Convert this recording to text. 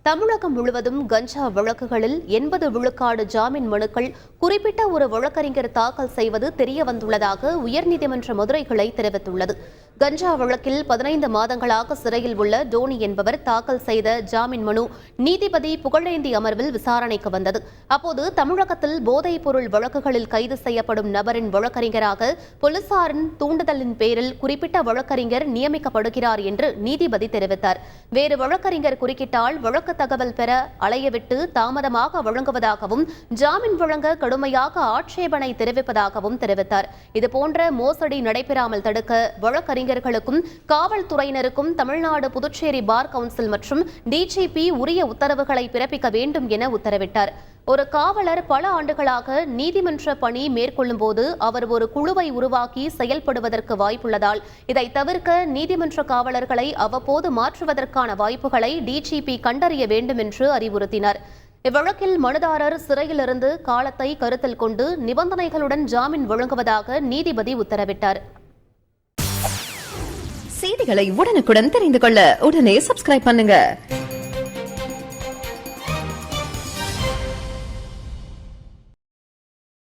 தமிழகம் முழுவதும் கஞ்சா வழக்குகளில் 80 விழுக்காடு ஜாமீன் மனுக்கள் குறிப்பிட்ட ஒரு வழக்கறிஞர் தாக்கல் செய்வது தெரியவந்துள்ளதாக உயர்நீதிமன்ற மதுரை கிளை தெரிவித்துள்ளது. கஞ்சா வழக்கில் 15 மாதங்களாக சிறையில் உள்ள டோனி என்பவர் தாக்கல் செய்த ஜாமீன் மனு நீதிபதி புகழேந்தி அமர்வில் விசாரணைக்கு வந்தது. அப்போது தமிழகத்தில் போதைப் பொருள் வழக்குகளில் கைது செய்யப்படும் நபரின் வழக்கறிஞராக போலீசாரின் தூண்டுதலின் பேரில் குறிப்பிட்ட வழக்கறிஞர் நியமிக்கப்படுகிறார் என்று நீதிபதி தெரிவித்தார். வேறு வழக்கறிஞர் குறுக்கிட்டால் வழக்கு தகவல் பெற அலையவிட்டு தாமதமாக வழங்குவதாகவும் ஜாமீன் வழங்க கடுமையாக ஆட்சேபனை தெரிவிப்பதாகவும் தெரிவித்தார். இதுபோன்ற மோசடி நடைபெறாமல் தடுக்க வழக்கறிஞர்களுக்கும் காவல்துறையினருக்கும் தமிழ்நாடு புதுச்சேரி பார் கவுன்சில் மற்றும் டிஜிபி உரிய உத்தரவுகளை பிறப்பிக்க வேண்டும் என உத்தரவிட்டார். ஒரு காவலர் பல ஆண்டுகளாக நீதிமன்ற பணி மேற்கொள்ளும் போது அவர் ஒரு குழுவை உருவாக்கி செயல்படுவதற்கு வாய்ப்புள்ளதால் இதை தவிர்க்க நீதிமன்ற காவலர்களை அவ்வப்போது மாற்றுவதற்கான வாய்ப்புகளை டிஜிபி கண்டறிய வேண்டும் என்று அறிவுறுத்தினார். இவ்வழக்கில் மனுதாரர் சிறையிலிருந்து காலத்தை கருத்தில் கொண்டு நிபந்தனைகளுடன் ஜாமீன் வழங்குவதாக நீதிபதி உத்தரவிட்டார். செய்திகளை உடனுக்குடன் தெரிந்து கொள்ள உடனே சப்ஸ்கிரைப் பண்ணுங்க.